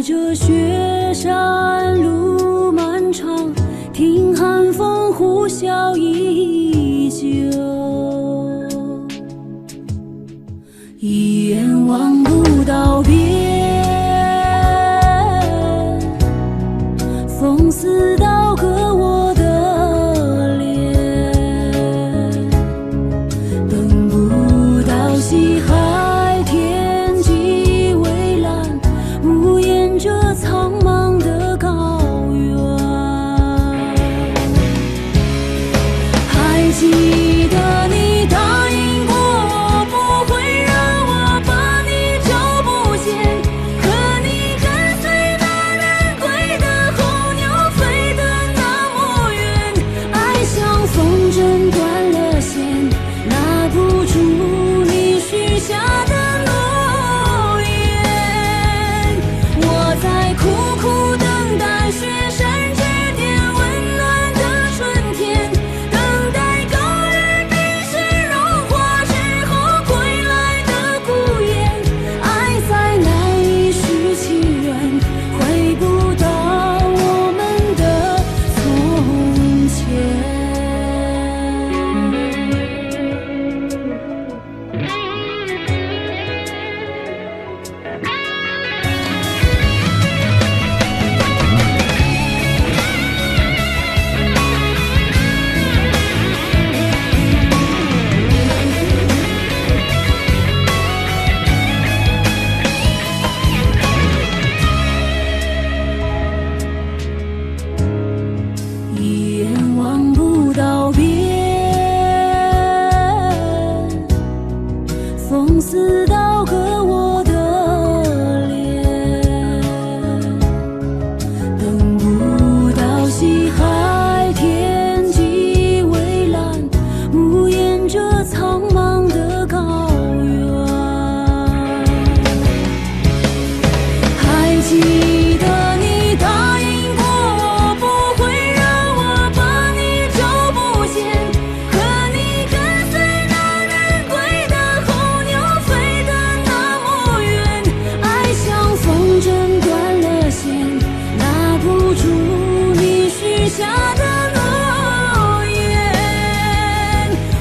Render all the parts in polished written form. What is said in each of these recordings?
着雪山路漫长，听寒风呼啸依旧，一眼望不到边，风似刀割我的脸，等不到西海天际蔚蓝，无言着苍茫的高原。还记得你答应过我，不会让我把你找不见，可你跟随那人归的候鸟飞得那么远，爱像风筝断了线，拉不住你许下的诺言。我在苦苦等待雪山之巅温暖的春天，等待高原冰雪融化之后归来的孤雁，爱再难以续情缘，回不到我们的从前。一眼望不到边，风似刀割我的脸，等不到西海天际蔚蓝，无言着苍茫的高原。还记得你答应过我，不会让我把你找不见，可你跟随那人归的候鸟飞得那么远，爱像风筝断了线，拉不住你许下的诺言。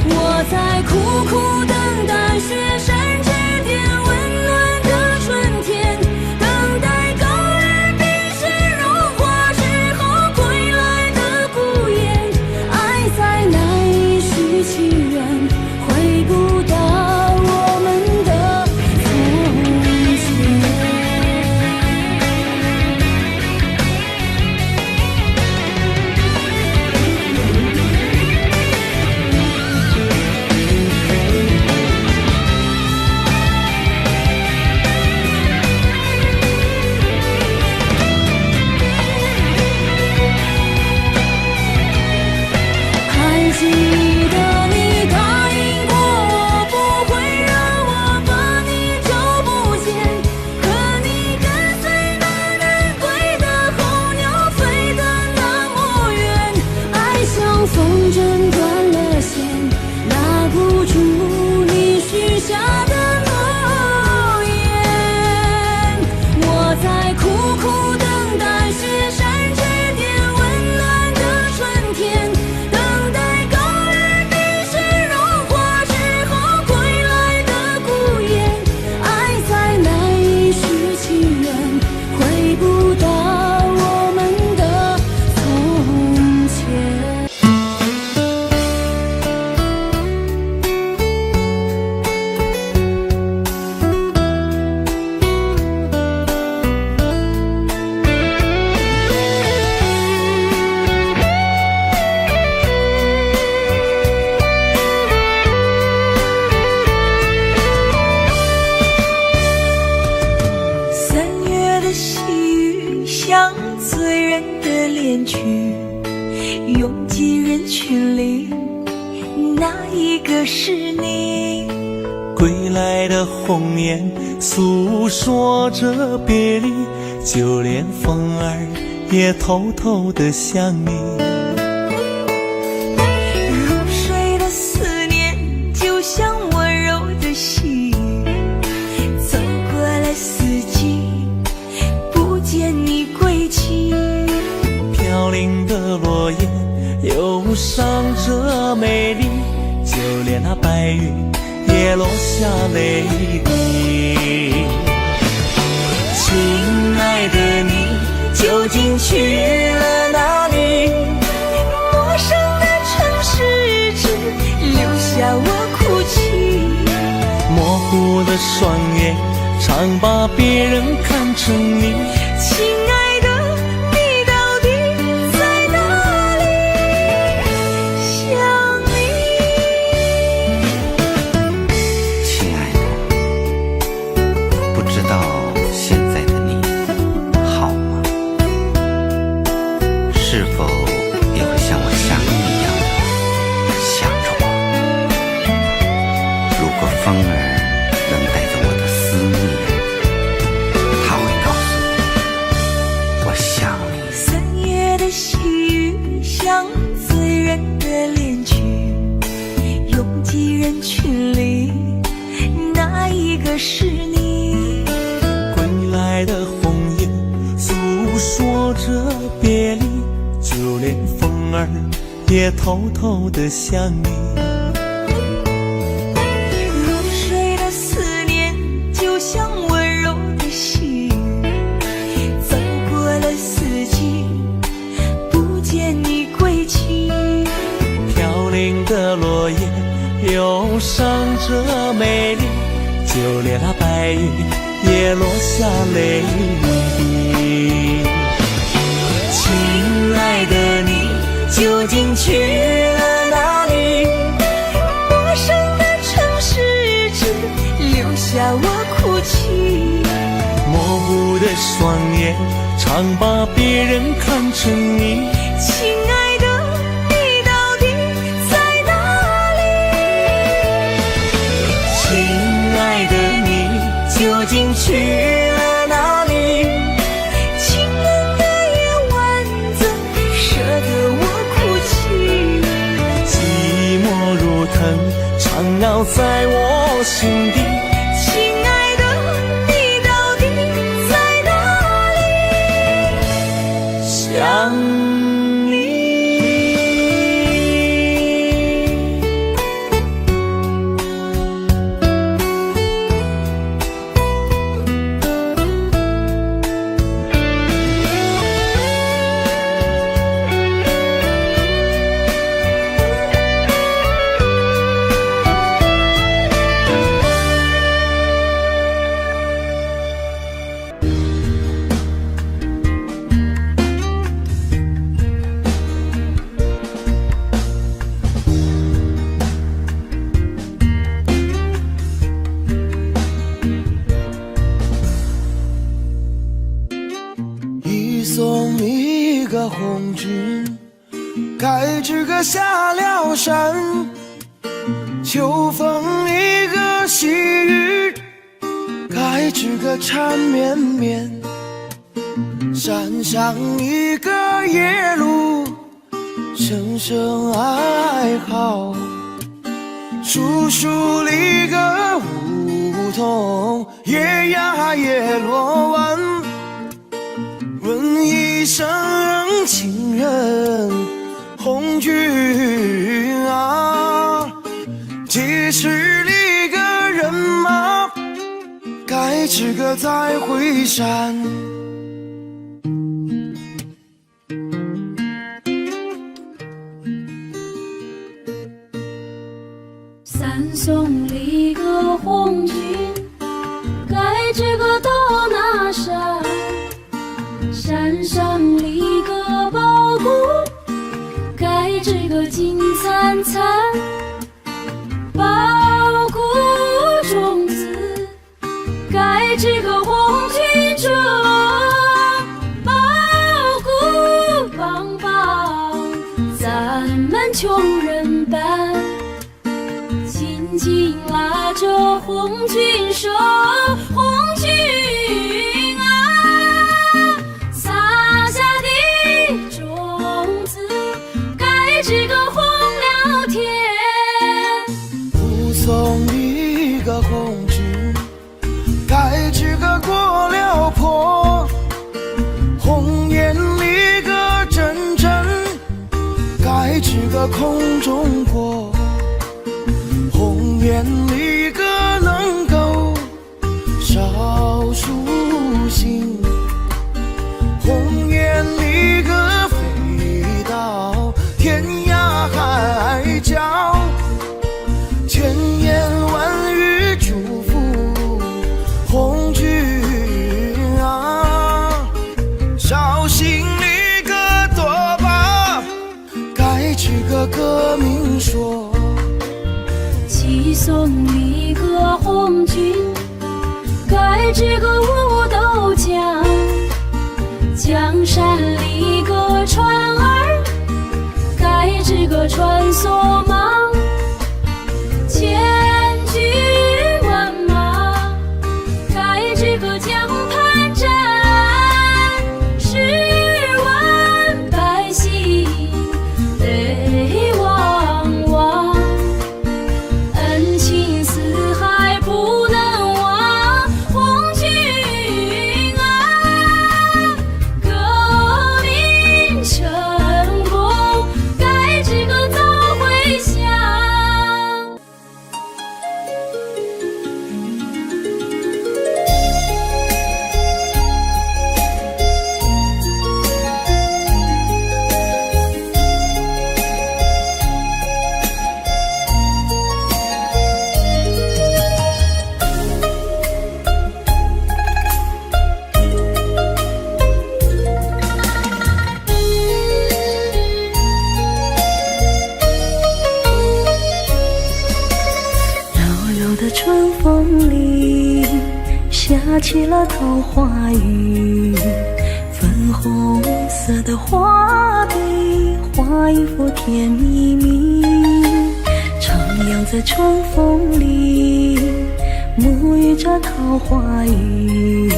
我在苦苦等待雪山之巅温暖的春天，等待高原冰雪融化之后归来的孤雁，爱再难以续情缘，回不到我们的从前。还记得你答应过我，不会让我把你找不见，可你跟随那人归的候鸟飞得那么远，爱像风筝断了线，拉不住你许下的诺言。我在苦苦等待雪山之巅温暖的春天，等待高原冰雪融化之后归来的孤雁，爱再难以续情缘，回不到我们的从前。三月的细雨像醉人的恋曲，拥挤人群里，哪一个是你？归来的鸿雁诉说着别离，就连风儿也偷偷地想你。入睡的思念就像温柔的细雨，走过了四季，不见不上这美丽，就连那白云也落下泪滴。亲爱的你究竟去了哪里？陌生的城市只留下我哭泣，模糊的双眼常把别人看成你。亲爱的你到底在哪里？想你。亲爱的，不知道现在的你好吗？是否也会像我想你一样的想着我？如果风儿能带走我的思念，它会告诉我，我想你。3月的细雨像醉人的恋曲，拥挤人群里，哪一个是你？归来的红叶诉说着别离，就连风儿也偷偷地想你。入睡的思念就像温柔的细雨，走过了四季，不见你归期。飘零的落叶忧伤着美丽，就连那白云也落下泪滴。亲爱的你究竟去了哪里？陌生的城市只留下我哭泣，模糊的双眼常把别人看成你。亲爱的你到底在哪里？亲爱的你究竟去了哪里？清冷的夜晚怎舍得我哭泣？寂寞如藤缠绕在我心底。亲爱的你到底在哪里？想你。送你一个红军，该知个下了山。秋风一个细雨，该知个缠绵绵。山上一个夜路，声声哀嚎。树树里个梧桐，夜呀夜落晚。问一声情人红军啊，几十里个人马，该知个再会山。三送里个红军，该知个到哪山？山上立个宝骨，该知个金灿灿。宝骨中子，该知个红军者。宝骨帮帮咱们穷人办，紧紧拉着红军手，红军这个红了天，不送一个红军，该知个过了坡。红颜里个真真，该这个空中过，红颜里个能够少数星，红颜里个飞到天涯海角，千言万语祝福红军啊，绍兴里个多把该这个革命说，齐颂里个红军该这个武斗强，江山里个船儿该这个穿梭忙，千军万马该这个江畔站，10万百姓泪汪汪，恩情四海不能忘，红军啊，革命成功该这个早回乡。柔柔的春风里，下起了桃花雨，粉红色的画笔画一幅甜蜜蜜，徜徉在春风里，沐浴着桃花雨，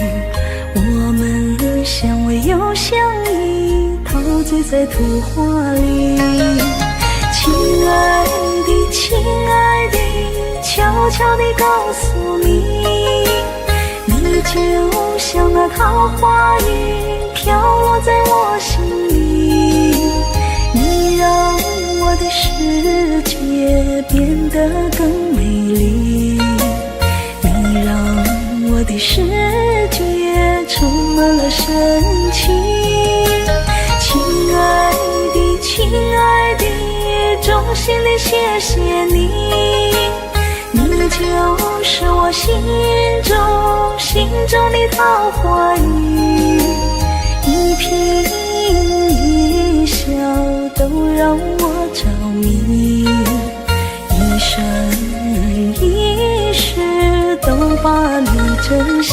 我们相偎又相依，陶醉在图画里。亲爱的，亲爱的，悄悄地告诉你，你就像那桃花雨飘落在我心里，你让我的世界变得更美丽，你让我的世界充满了深情。亲爱的，亲爱的，衷心地谢谢你，你就是我心中的桃花雨，一颦一笑都让我着迷，一生一世都把你珍惜。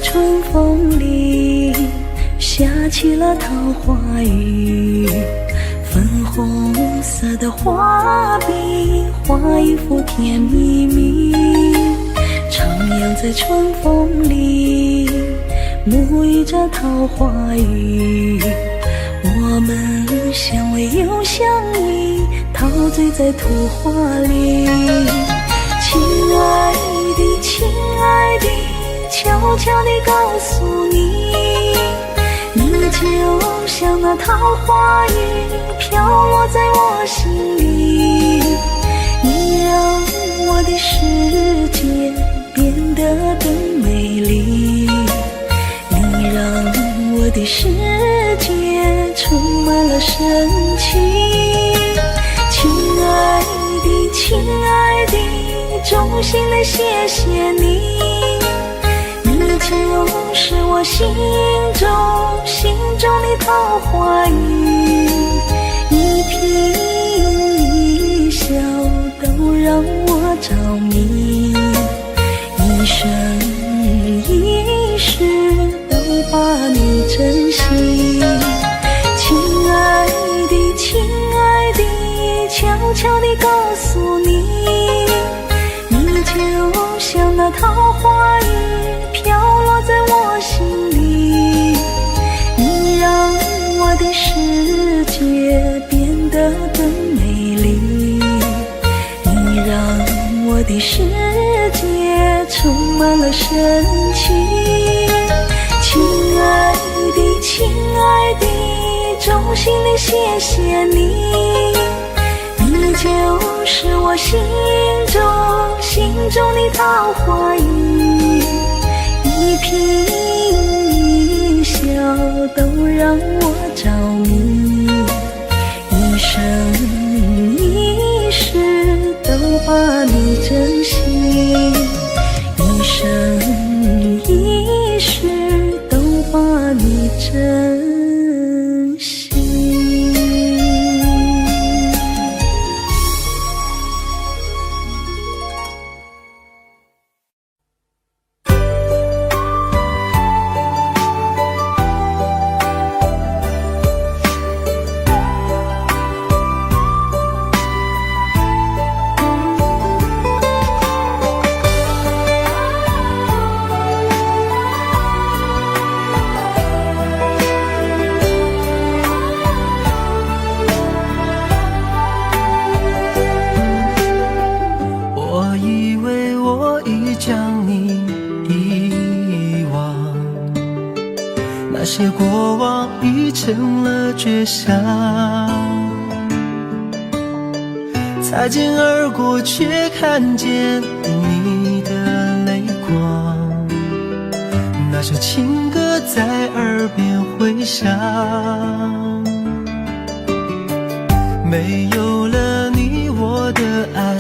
春风里下起了桃花雨，粉红色的画笔画一幅甜蜜蜜，徜徉在春风里，沐浴着桃花雨，我们相偎又相依，陶醉在图画里。亲爱的，亲爱的，悄悄地告诉你，你就像那桃花雨飘落在我心里，你让我的世界变得更美丽，你让我的世界充满了深情。亲爱的，亲爱的，衷心地谢谢你，你就是我心中的桃花雨，一颦一笑都让我着迷，一生一世都把你珍惜。亲爱的，亲爱的，悄悄地告诉你，你就像那桃花雨飘落在我心里，你让我的世界变得更美丽，你让我的世界充满了神奇。亲爱的，亲爱的，衷心的谢谢你，你就是我心中的桃花雨，一颦一笑都让我着迷，一生一世都把你珍惜，一生一世都把你珍惜。那些过往已成了绝响，擦肩而过却看见你的泪光，那首情歌在耳边回响，没有了你我的爱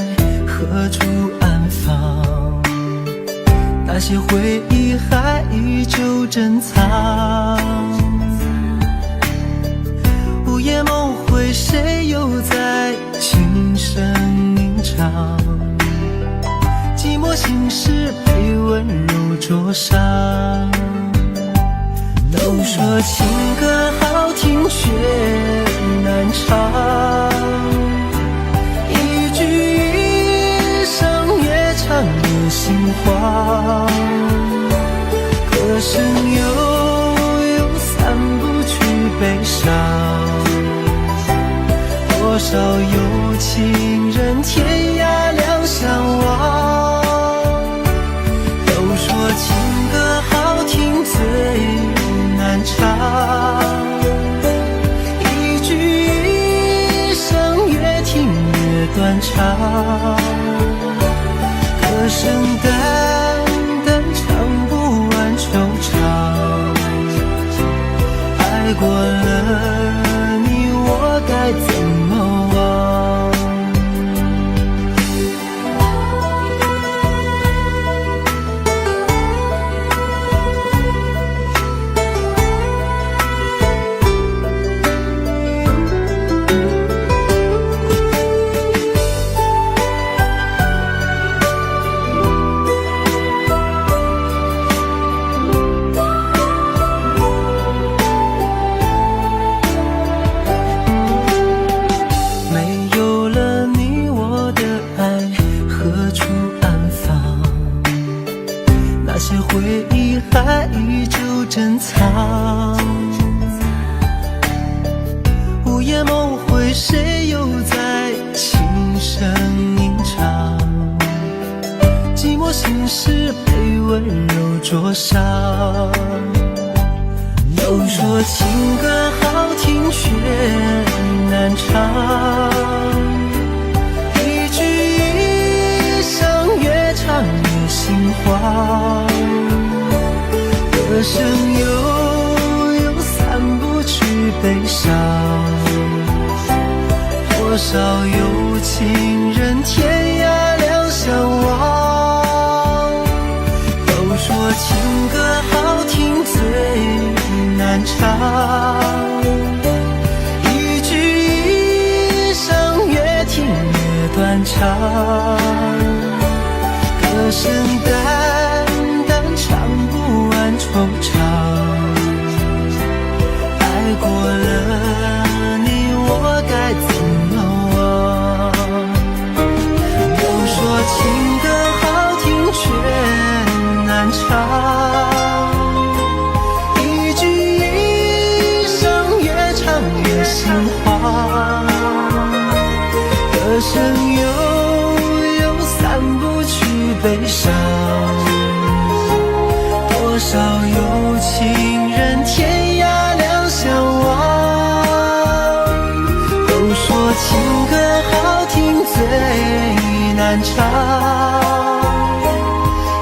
何处安放，那些回忆还依旧珍藏，午夜梦回谁又在轻声吟唱，寂寞心事被温柔灼伤，都说情歌好听却难唱，一句一声越唱越心慌，歌声悠散不去悲伤，多少有情人天涯两相望，都说情歌好听最难唱，一句一声越听越断肠，歌声淡淡唱不完惆怅，爱过了你我该怎么忘，那些回忆还依旧珍藏，午夜梦回谁又在轻声吟唱，寂寞心事被温柔灼伤，都说情歌好听却难唱，一句一声越唱越心慌，歌声悠散不去悲伤，多少有情人天涯两相望，都说情歌好听最难唱，一句一声越听越断肠，歌声淡淡唱不完惆怅，爱过了你我该怎么忘，悲伤。多少有情人天涯两相望，都说情歌好听最难唱，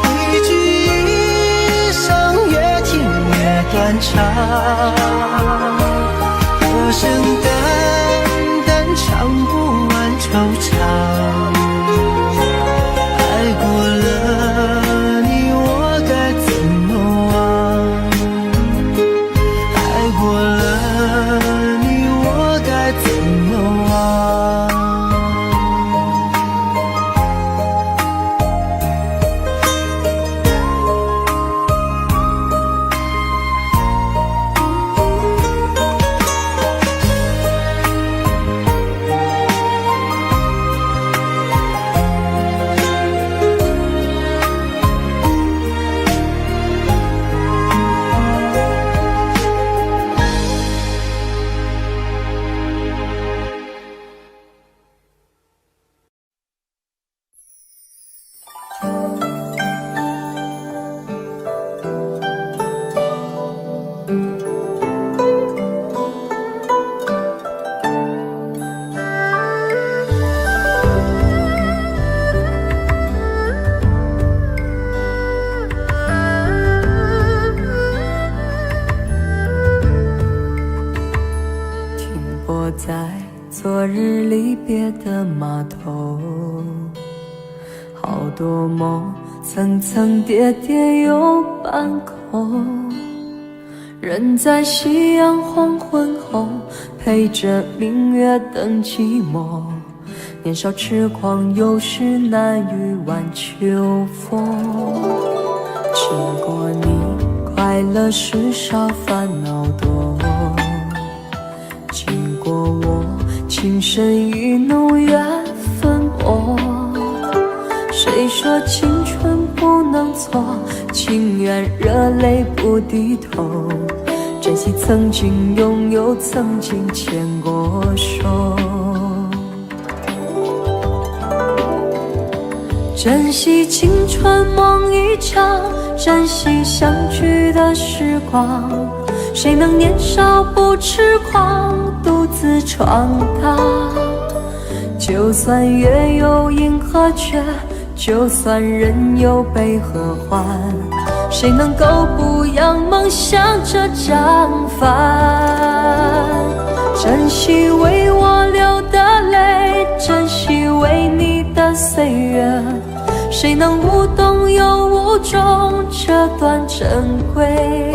一句一声越听越断肠，歌声淡淡唱不完惆怅，爱过了你我该怎么忘，爱过了你我该怎么忘。在昨日离别的码头，好多梦层层叠叠又半空，人在夕阳黄昏后陪着明月等寂寞，年少痴狂有时难御晚秋风。经过你快乐时少烦恼多，经过我情深意浓缘分薄，谁说青春不能错，情愿热泪不低头，珍惜曾经拥有，曾经牵过手，珍惜青春梦一场，珍惜相聚的时光，谁能年少不痴狂，独自闯荡。就算月有阴和缺，就算人有悲和欢，谁能够不扬梦想这张帆？珍惜为我流的泪，珍惜为你的岁月，谁能无动又无衷这段珍贵？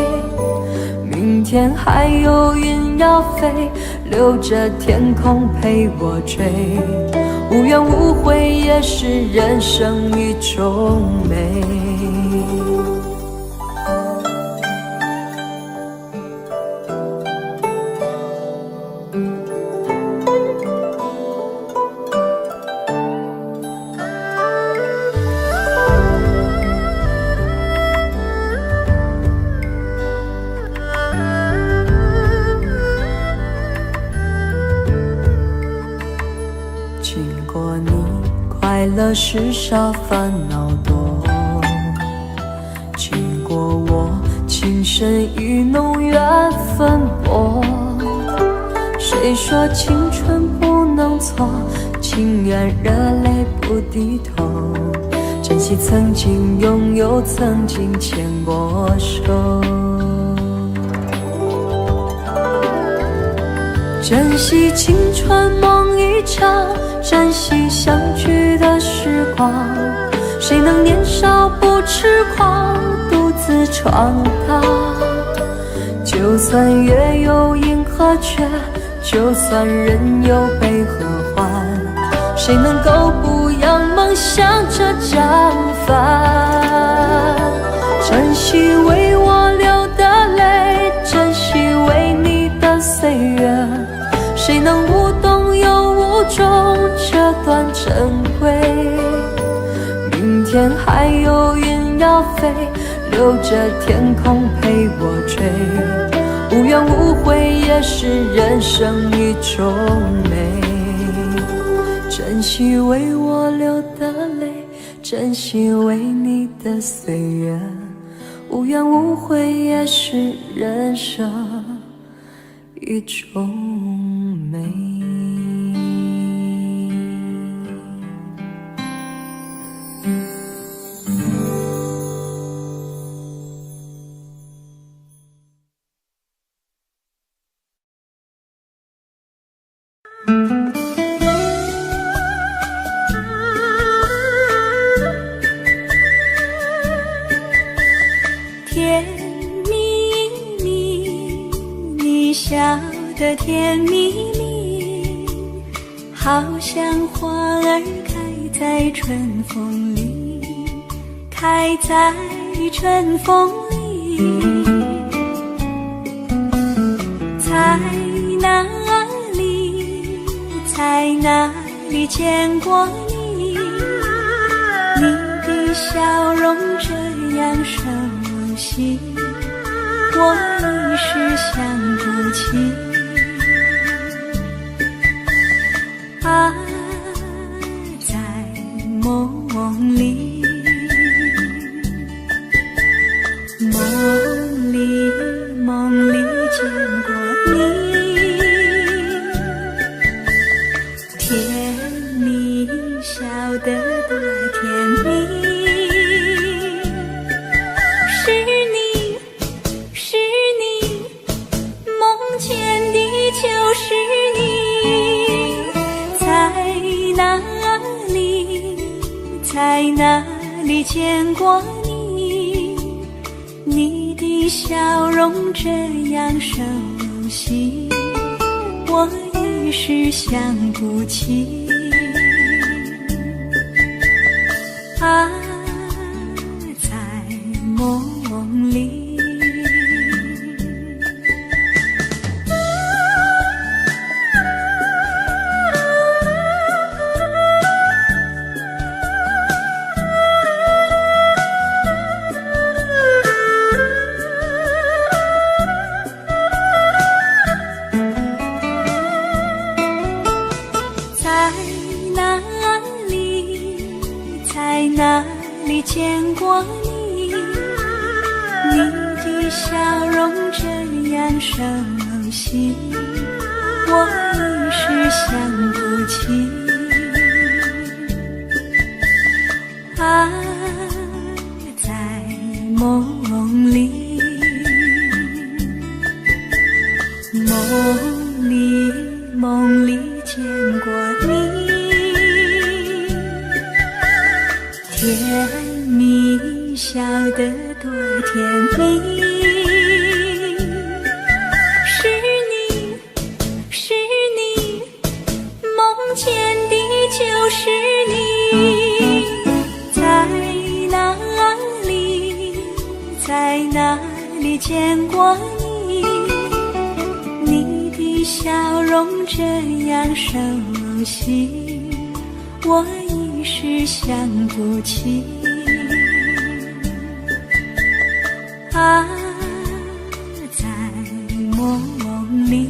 明天还有云要飞，留着天空陪我追，无怨无悔也是人生一种美。经过你快乐时少烦恼多，经过我情深意浓缘分薄，谁说青春不能错，情愿热泪不低头，珍惜曾经拥有，曾经牵过手，珍惜青春梦一场，珍惜相聚的时光，谁能年少不痴狂，独自闯荡。就算月有阴和缺，就算人有悲和欢，谁能够不扬梦想这张帆？珍惜为我流的泪，珍惜为你的岁月，谁能无动又无衷这段珍贵？明天还有云要飞，留着天空陪我追，无怨无悔也是人生一种美。珍惜为我流的泪，珍惜为你的岁月，无怨无悔也是人生一种美。甜蜜蜜，你笑得甜蜜蜜，好像花儿开在春风里，开在春风里。在哪里，在哪里见过你？你的笑容这样熟悉，我一时想不起。啊，在梦里，梦里见过你，甜蜜笑得多甜蜜。就是你，在哪里，在哪里见过你？你的笑容这样熟悉，我一时想不起。啊，在梦里。哪里见过你？你的笑容这样熟悉，我一时想不起。啊，在梦里，梦里见过你。甜蜜笑得多甜蜜，是你，梦见的就是你。在哪里，在哪里见过你？你的笑容这样熟悉，我一时想不起。啊，在梦里。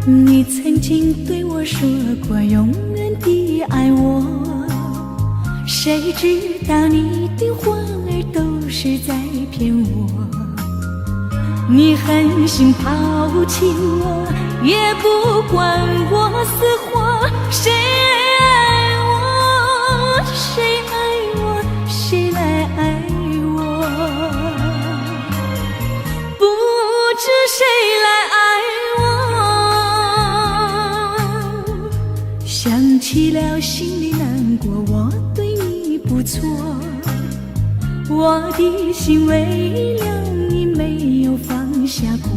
你曾经对我说过永远的爱我，谁知道你的话儿都是在骗我。你狠心抛弃我，也不管我死活。谁爱我，谁爱我，谁来爱我？不知谁来爱我。想起了心里难过，我对你不错，我的心为了你没有放下过，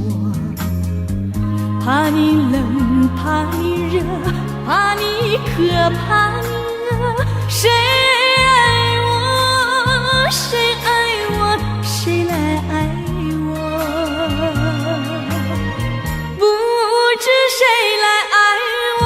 怕你冷，怕你热，怕你渴，怕你饿。谁爱我，谁爱我，谁来爱我？不知谁来爱我。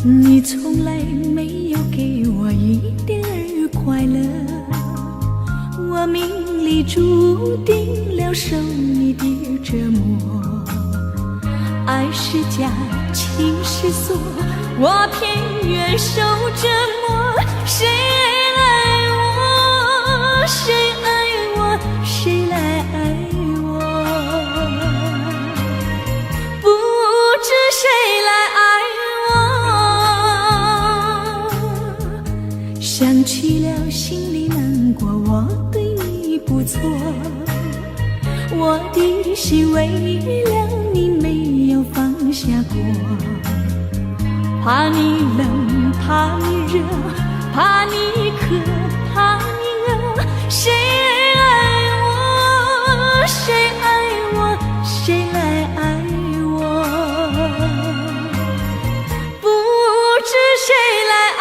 你从来没有给我一点儿快乐，我命里注定了受你的折磨。爱是假，情是锁，我偏愿受折磨。谁爱我，谁爱我，谁来爱我？不知谁来爱我。想起了心里难过，我对你不错，我的心为了你没有放下过，怕你冷，怕你热，怕你渴，怕你饿。谁爱我，谁爱我，谁来爱我？不知谁来爱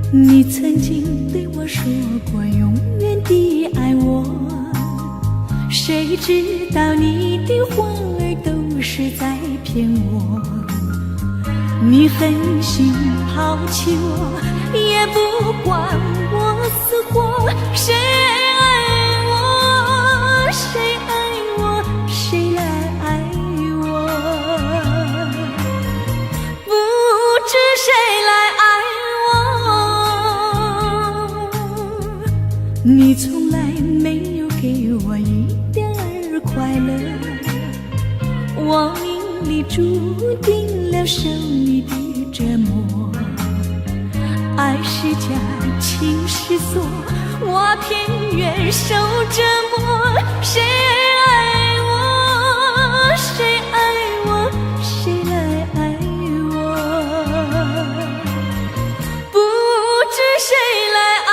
你曾经对我说过永远地爱我，谁知道你的话儿都是在骗我。你狠心抛弃我，也不管我死活。谁爱我，谁爱我，谁来爱我？不知谁来爱我。你从来没有给我一点儿快乐，我命里注定了受你的折磨。爱是假，情是锁，我偏愿受折磨。谁爱我，谁爱我，谁来爱我？不知谁来爱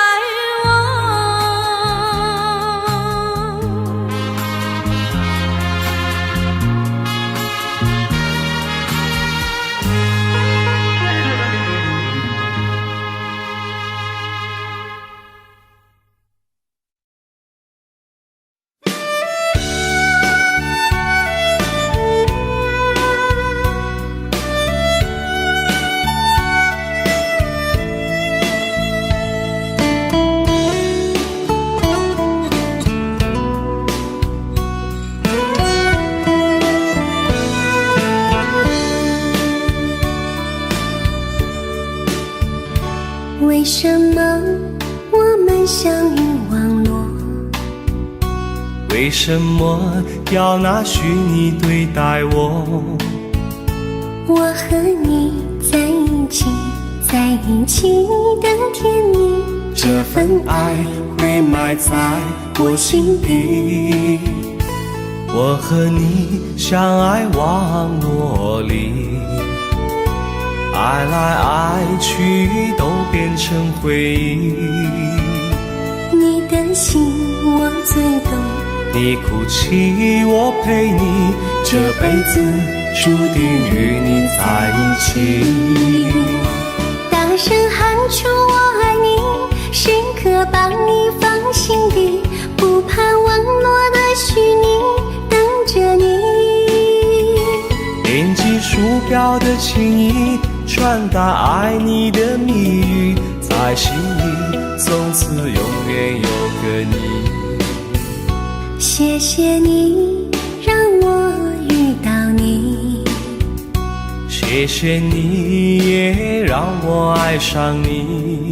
为什么我们相遇网络？为什么要拿虚拟对待我？我和你在一起，在一起的甜蜜，这份爱会埋在我心底。我和你相爱网络里，爱来爱去都变成回忆。你的心我最懂，你哭泣我陪你，这辈子注定与你在一起。大声喊出我爱你，时刻把你放心底，不怕网络的虚拟，等着你。点击鼠标的情意，传达爱你的蜜语，在心里从此永远有个你。谢谢你让我遇到你，谢谢你也让我爱上你。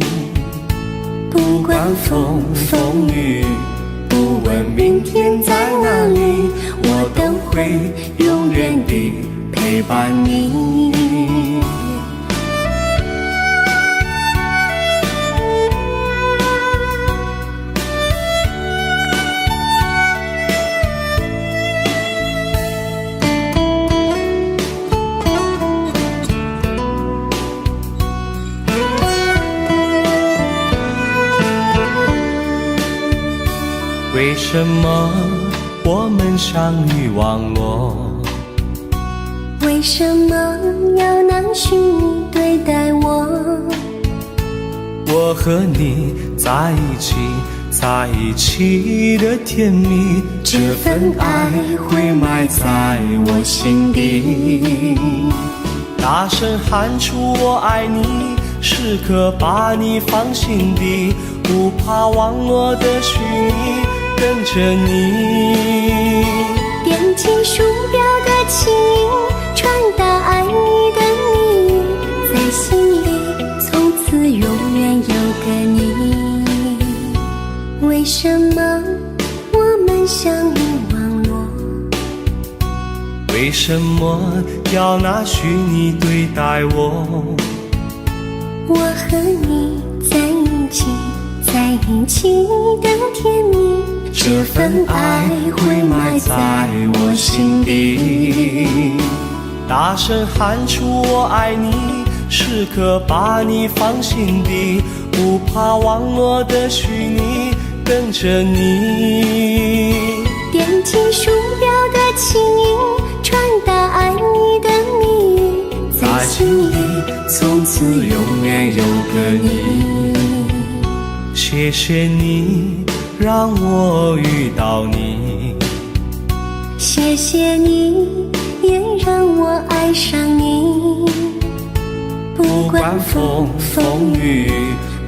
不管风风雨问明天在哪里，我都会永远地陪伴你。为什么我们相遇忘我？为什么要难许你对待我？我和你在一起，在一起的甜蜜，这份爱会埋在我心底。大声喊出我爱你，时刻把你放心底，不怕网络的虚拟，跟着你。点击鼠标的轻音，传达爱你的秘密，在心里从此永远有个你。为什么我们相遇忘我？为什么要拿虚拟对待我？我和你在一起，在一起的甜蜜，这份爱会埋在我心底。大声喊出我爱你，时刻把你放心底，不怕网络的虚拟，跟着你。点击鼠标的轻音，传达爱你的秘密，在心里从此永远有个你。谢谢你让我遇到你，谢谢你也让我爱上你。不管风风雨，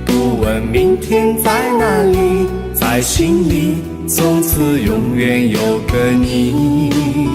不问明天在哪里，在心里从此永远有个你。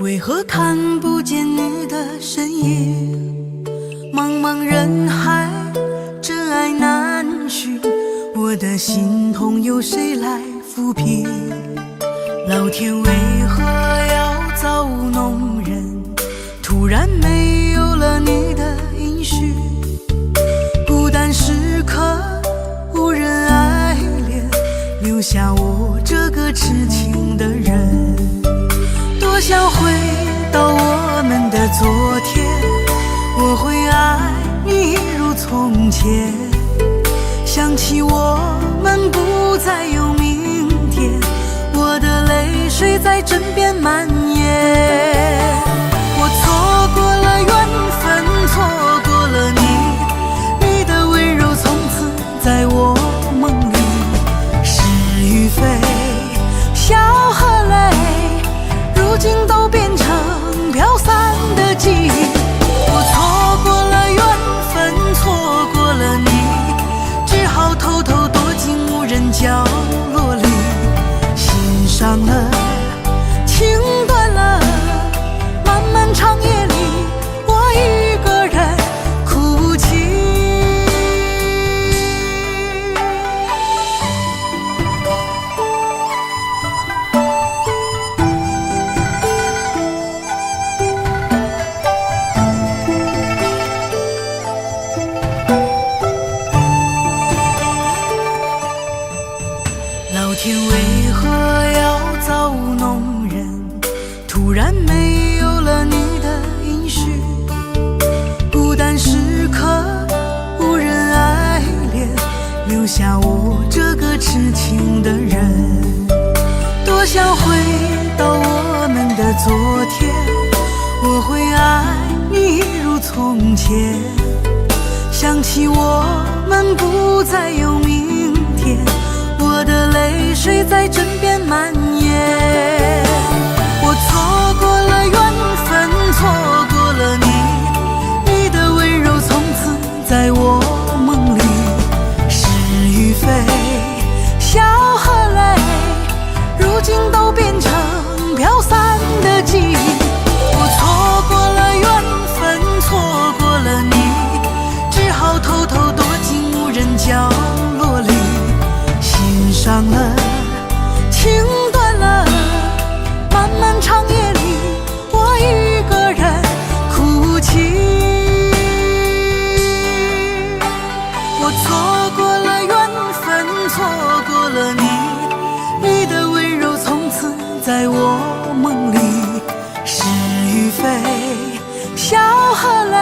为何看不见你的身影？茫茫人海，真爱难寻，我的心痛由谁来抚平？老天为何要造物弄人？突然没有了你的音讯，孤单时刻无人爱怜，留下我这个痴情的人。多想回到我们的昨天，我会爱你如从前。想起我们不再有明天，我的泪水在枕边蔓延。我错过了缘分，错过了你，你的温柔从此在我梦里。是与非，笑和泪，如今都变成飘散的记忆。我错过了缘分，错过了你，只好偷偷躲进无人老天为何要造弄人？突然没有了你的音讯，孤单时刻无人爱怜，留下我这个痴情的人。多想回到我们的昨天，我会爱你如从前。想起我们不再有明天，我的泪水在枕边蔓延。我错过了缘分，错过了你，你的温柔从此在我梦里。是与非，笑和泪，如今都变成飘散的记忆。我错过了缘分，错过了你，只好偷偷躲进无人角落里。心伤了，情断了，漫漫长夜里，我一个人哭泣。我错过了缘分，错过了你，你的温柔从此在我梦里。是与非，笑和泪，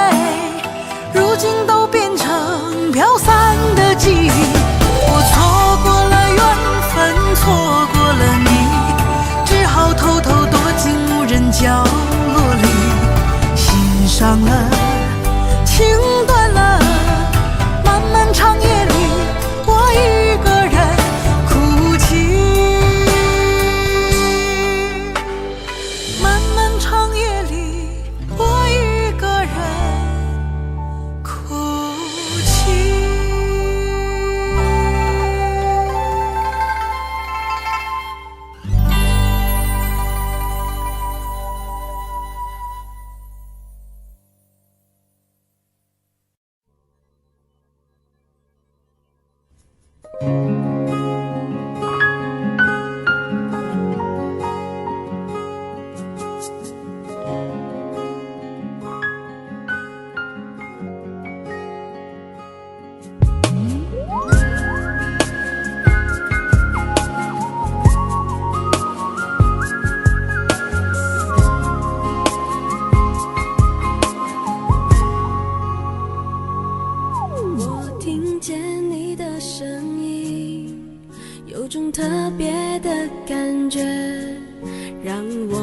如今都变成飘散的记忆。我错过了缘分，错过了你，只好偷偷躲进无人角落里。心伤了，情断了，漫漫长夜里，我一个人哭泣。漫漫长夜里，我一个人哭泣。我听见你的声音，有种特别的感觉，让我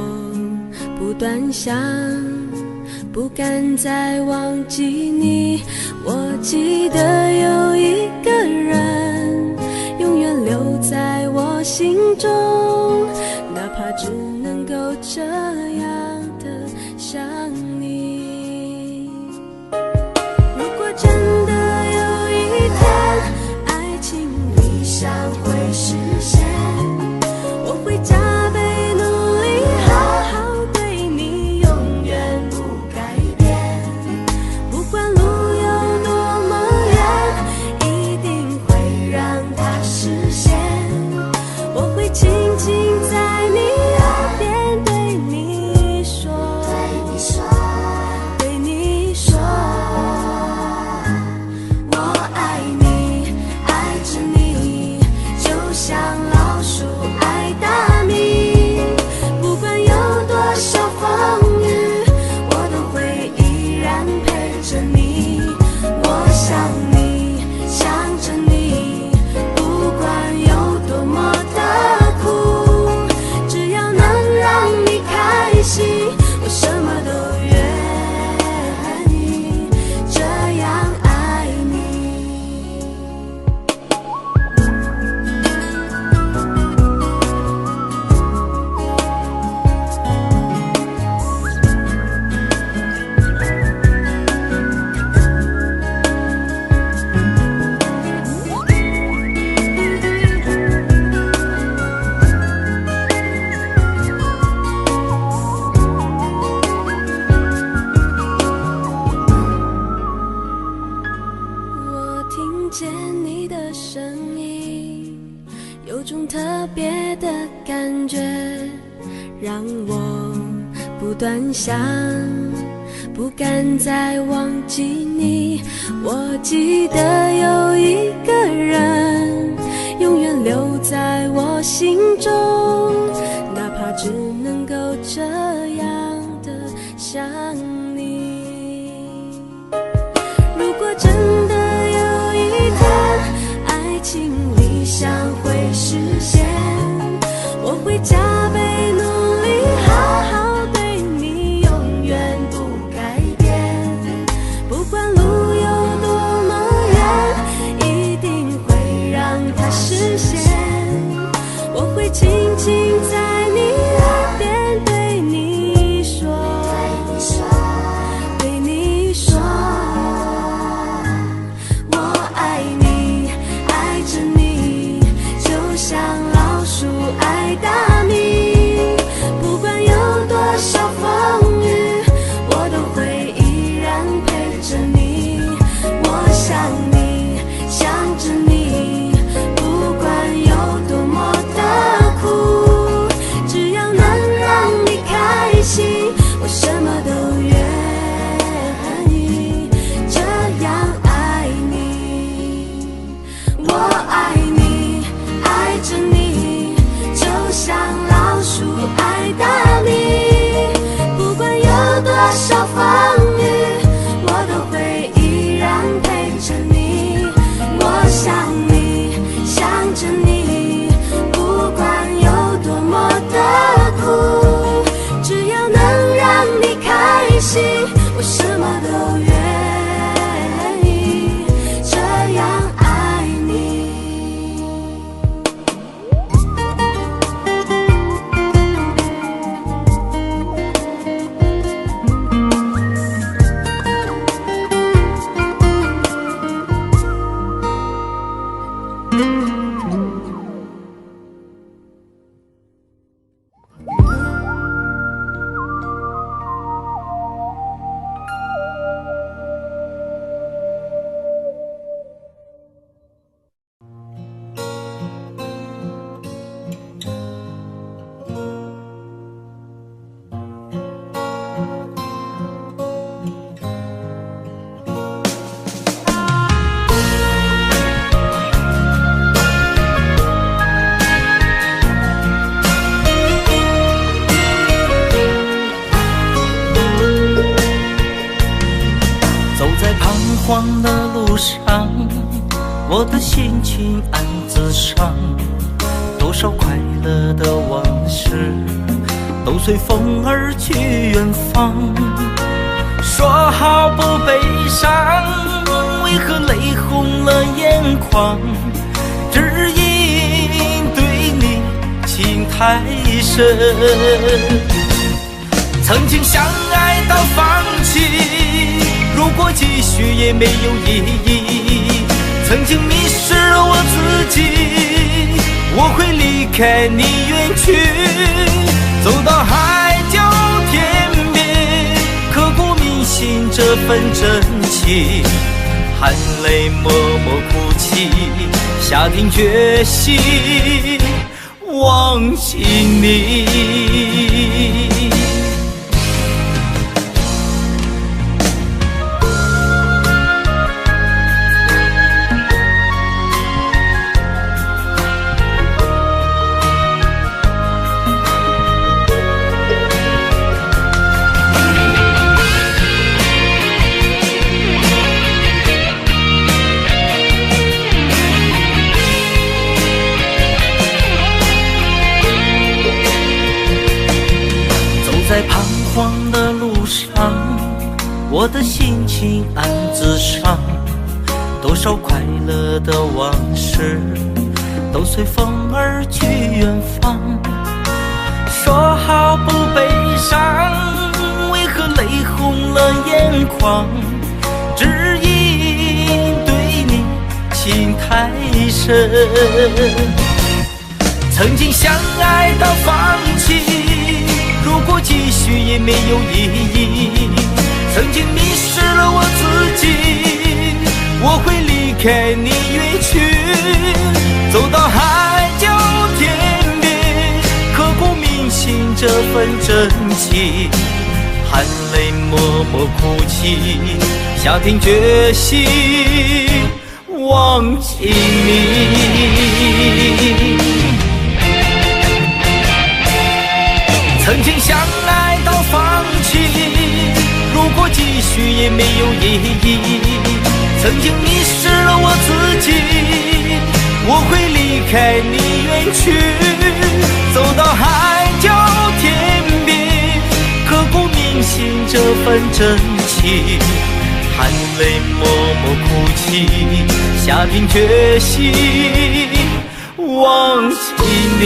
不断想，不敢再忘记你。我记得有一个人，永远留在我心中，哪怕只能够这样的想你。如果真的有一天，爱情理想会实现，我会加倍努力，好好对你，永远不改变。不管路有多么远，一定会让它实现。我会轻轻在你耳边对你说，对你说，我爱你，爱着你，就像老鼠爱大米。不管有多少风雨，我都会依然陪着你。我想你，想着你，不管有多么的苦，只要能让你开心，我什么都愿意，这样爱你。我听见你的声音，有种特别的感觉，让我不断想，不敢再忘记你。我记得有一个人，永远留在我心中，哪怕只能够这样的想你。如果真的有一天爱情理想会实现，我会加倍努力好好对你，永远不改变。不管路有多么远，一定会让它实现。我会轻轻在你耳边对你说，对你说，我爱你，爱着你，就像老鼠爱大米。不管有多少风雨，我都会依然陪着你。我想你，想着你，不管有多么的苦，只要能让你开心，我什么都愿意这样爱你。我爱你，爱着你，就像老鼠爱大米。不管有多少风雨，我都会依然陪着你。我想你，想着你，不管有多么的苦，只要能让你开心，我什么都愿意这样爱你。走在彷徨的路上，我的心情暗自伤。多少快乐的往事都随风而去远方。说好不悲伤，为何泪红了眼眶？只因对你情太深，曾经相爱到放弃，如果继续也没有意义。曾经迷失了我自己，我会离开你远去，走到海角天边，刻骨铭心这份真情，含泪默默哭泣，下定决心忘记你。在彷徨的路上，我的心情暗自伤。多少快乐的往事都随风而去远方。说好不悲伤，为何泪红了眼眶？只因对你情太深，曾经相爱到放弃，如果继续也没有意义。曾经迷失了我自己，我会离开你远去，走到海角天边，刻骨铭心这份真情，含泪默默哭泣，下定决心忘记你。曾经相爱到放弃，如果继续也没有意义。曾经迷失了我自己，我会离开你远去，走到海角天边，刻骨铭心这份真情，含泪默默哭泣，下定决心忘记你。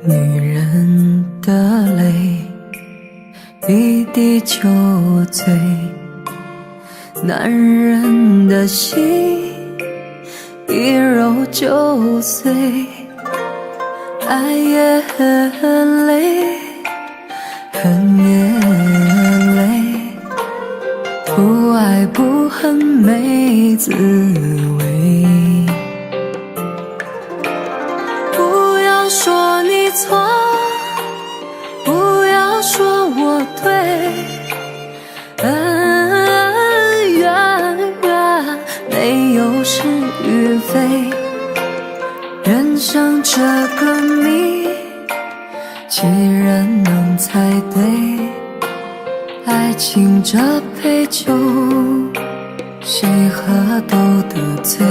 女人的泪一滴就醉，男人的心一揉就碎。爱也很累，恨也累，不爱不恨没滋味。不要说你错，不要说我对，恩怨没有是与非。人生这个谜，几人能猜对？爱情这杯酒，谁喝都得醉。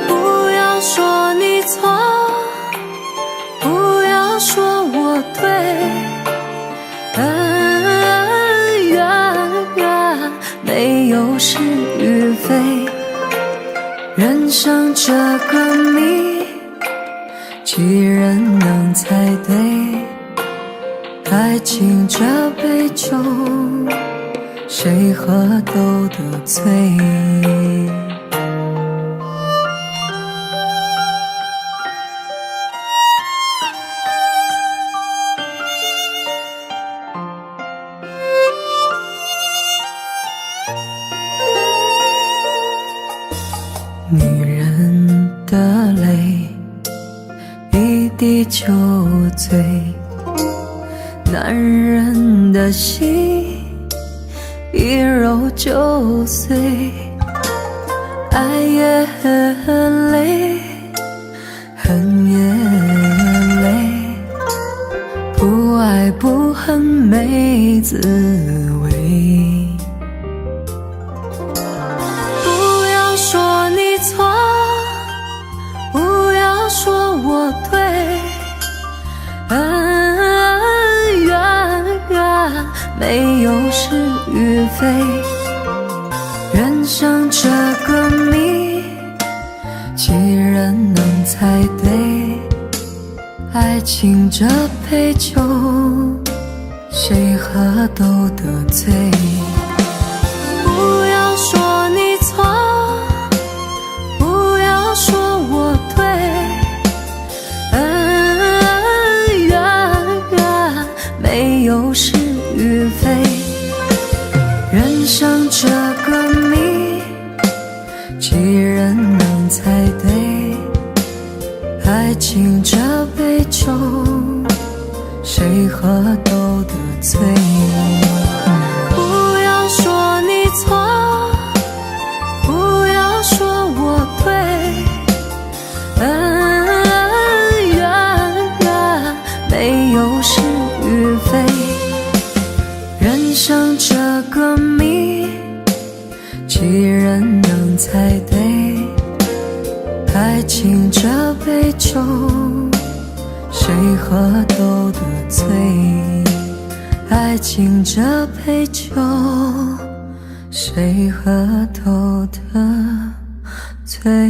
不要说你错，不要说我对，恩怨没有是与非。人生这个谜，几人能猜对？爱情这杯酒，谁喝都得醉。女人的泪一滴就醉，男人的心一揉就碎。爱也很累，恨也累，不爱不恨没滋味。不要说你错，不要说我对，恩怨没有是与非。人生这个谜，几人能猜对？爱情这杯酒，谁喝都得醉。不要说你错，不要说我对，恩怨没有是与非。人生这个谜，几人能猜对？爱情这杯酒，谁喝都得醉。不要说你错，不要说我对，恩怨没有是与非。人生这个谜，几人能猜对？爱情这杯酒，谁喝都得醉。爱情这杯酒，谁喝都得醉。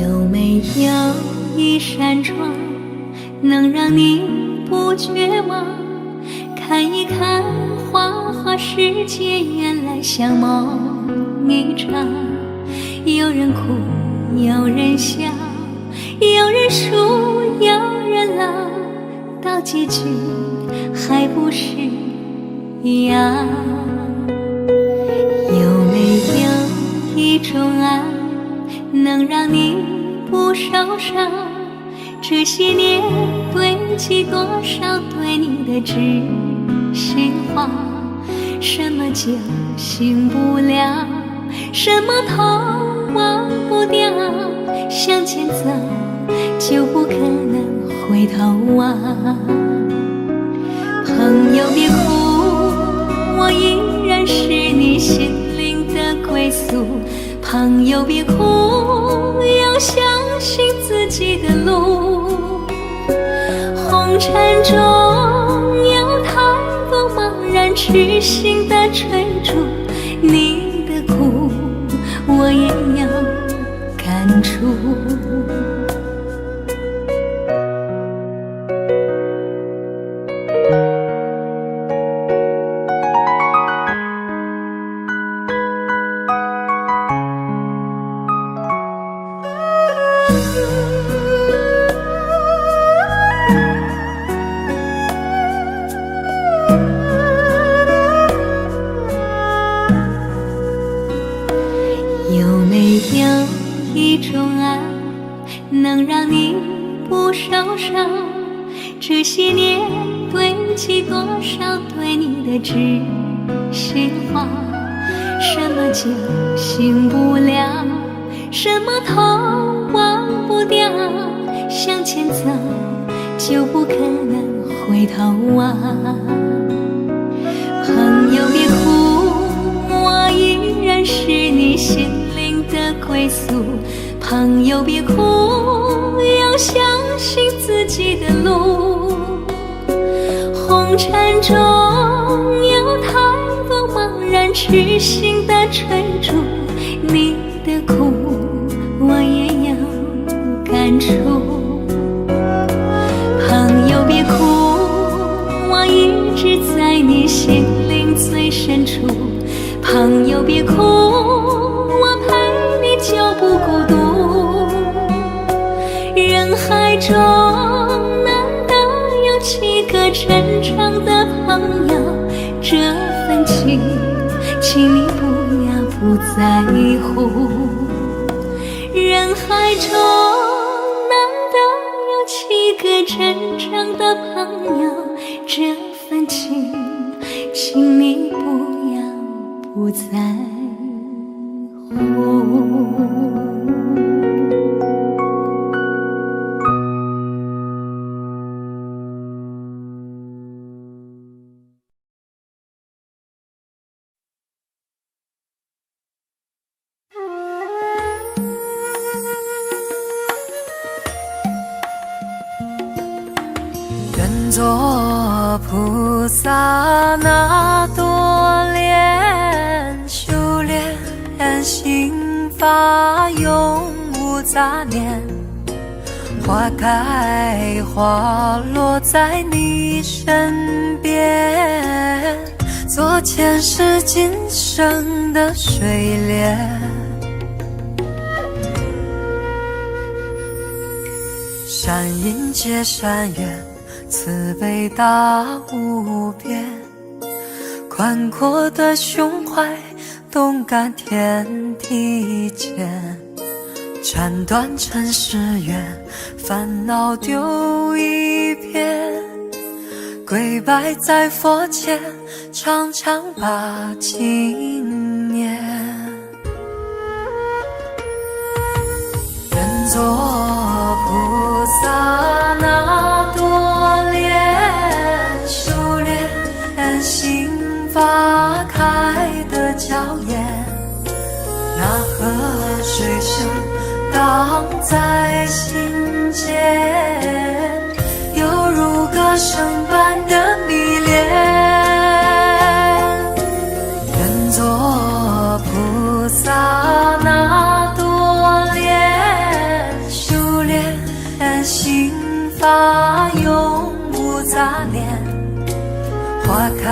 有没有一扇窗，能让你不绝望？看一看花花世界，原来像梦一场。有人哭，有人笑，有人输，有人老，到结局还不是一样。有没有一种爱，能让你不少伤，这些年堆积多少对你的知心话，什么叫醒不了，什么痛忘不掉，向前走就不可能回头望。朋友别哭，我依然是你心灵的归宿。朋友别哭，要相信自己的路。红尘中有太多茫然痴心的追逐，你的苦我也有感触。有没有一种爱能让你不受伤？这些年堆积多少对你的知心话，什么叫醒不了，什么痛忘不掉，向前走就不可能回头望。朋友别哭，我依然是你心灵的归宿。朋友别哭，要相信自己的路。红尘中有太多茫然痴心的追逐，你的苦我也有感触。朋友别哭，我一直在你心灵最深处。朋友别哭，我陪你就不孤独。人海中难得有几个真正的朋友，这份情请你不要不在乎。人海中难得有几个真正的朋友，这份情请你不要不在乎。愿做菩萨那多莲，修炼心法永无杂念。花开花落在你身边，做前世今生的水莲。善因结善缘，慈悲大无边，宽阔的胸怀，动感天地间。斩断尘世缘，烦恼丢一片，跪拜在佛前，常常把经念。愿做菩萨那多莲，修炼心法开的娇艳。那河水声荡在心间，犹如歌声般的迷恋。愿做菩萨那多莲，修炼心法永无杂念。花开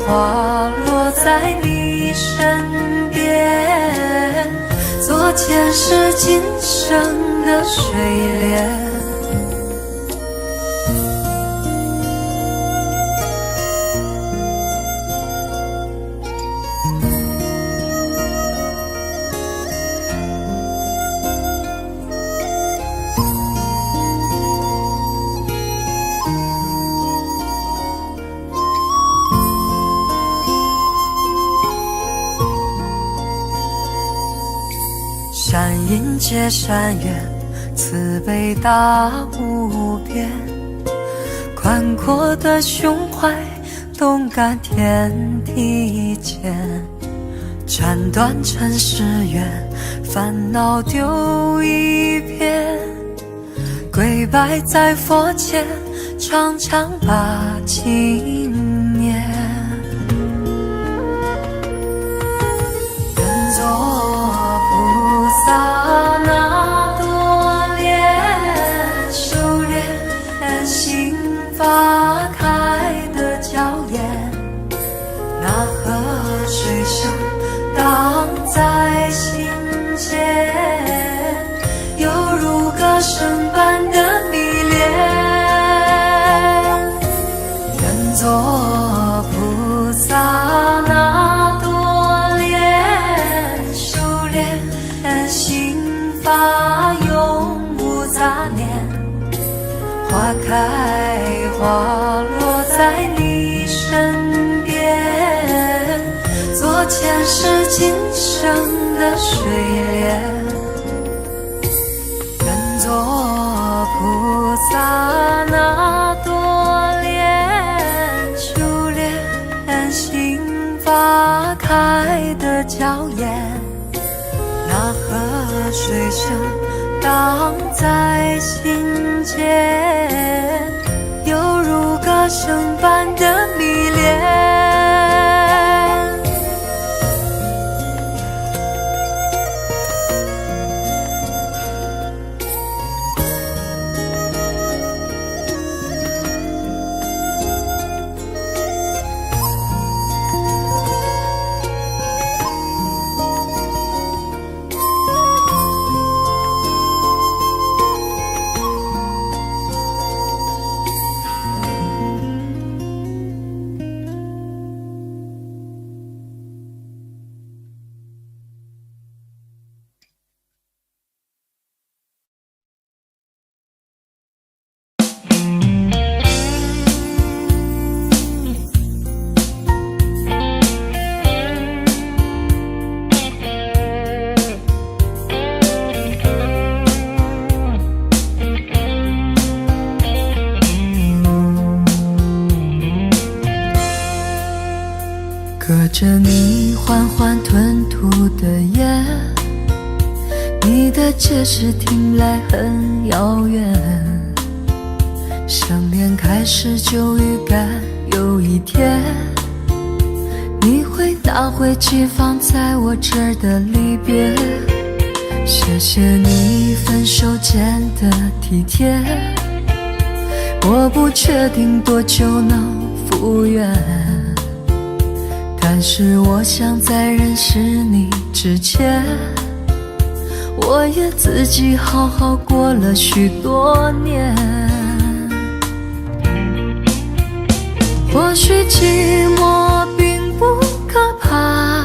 花落在你身边，做前世今生的水莲。界山远，慈悲大无边，宽阔的胸怀，动感天地间，斩断尘世缘，烦恼丢一边，跪拜在佛前，常常把经念。愿做菩萨那多莲，修炼心法开的娇艳，那河水声荡在心间，犹如歌声般的迷恋。愿做菩萨那多莲，修炼心法永无杂念，花开花落在你身边，做前世今生的水莲。愿做菩萨那多莲，修炼心法开的娇艳，那河水声荡在心间，犹如歌声般的迷恋。隔着你缓缓吞吐的烟，你的解释听来很遥远，想念开始就预感有一天你会拿回寄放在我这儿的离别。谢谢你分手前的体贴，我不确定多久能复原，但是我想在认识你之前，我也自己好好过了许多年。或许寂寞并不可怕，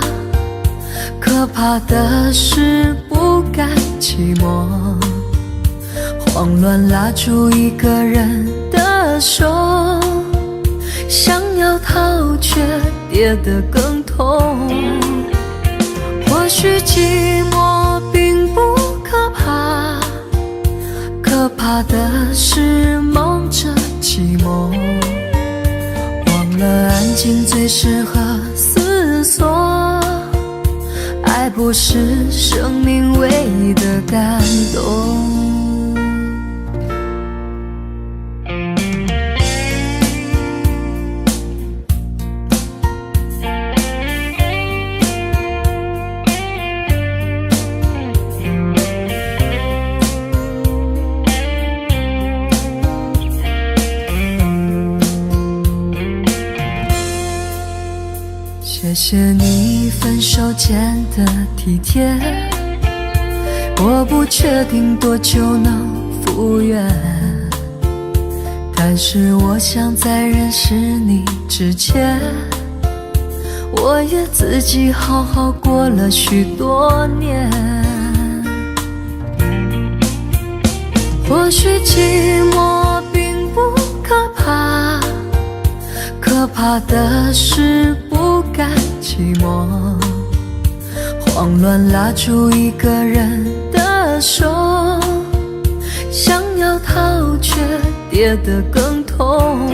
可怕的是不甘寂寞，慌乱拉住一个人的手，想要逃却跌得更痛。或许寂寞并不可怕，可怕的是梦着寂寞，忘了安静最适合思索，爱不是生命唯一的感动。谢谢你分手前的体贴，我不确定多久能复原，但是我想在认识你之前，我也自己好好过了许多年。或许寂寞并不可怕，可怕的是不甘寂寞，慌乱拉住一个人的的手，想要逃却跌得更痛。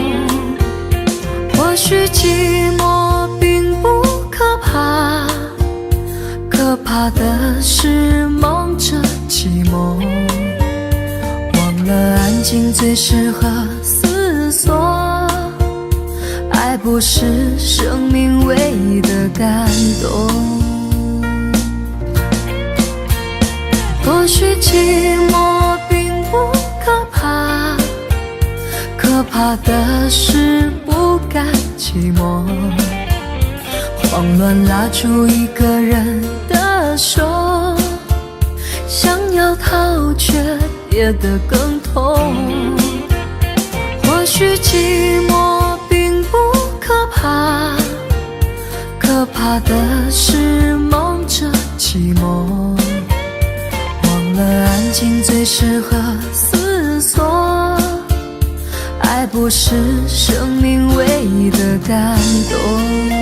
或许寂寞并不可怕，可怕的是忙着寂寞，忘了安静最适合思索。爱不是生命唯一的感动。或许寂寞并不可怕，可怕的是不甘寂寞，慌乱拉住一个人的手，想要逃却跌得更痛。或许寂寞并不可怕，可怕的是忙着寂寞，忘了安静最适合思索。爱不是生命唯一的感动。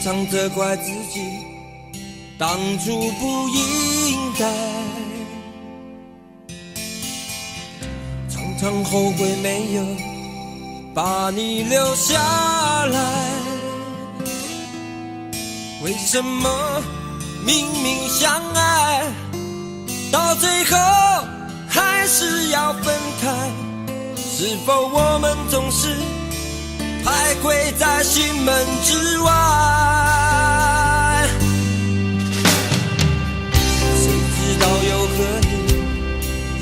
常常责怪自己当初不应该，常常后悔没有把你留下来。为什么明明相爱，到最后还是要分开？是否我们总是徘徊在心门之外？谁知道又和你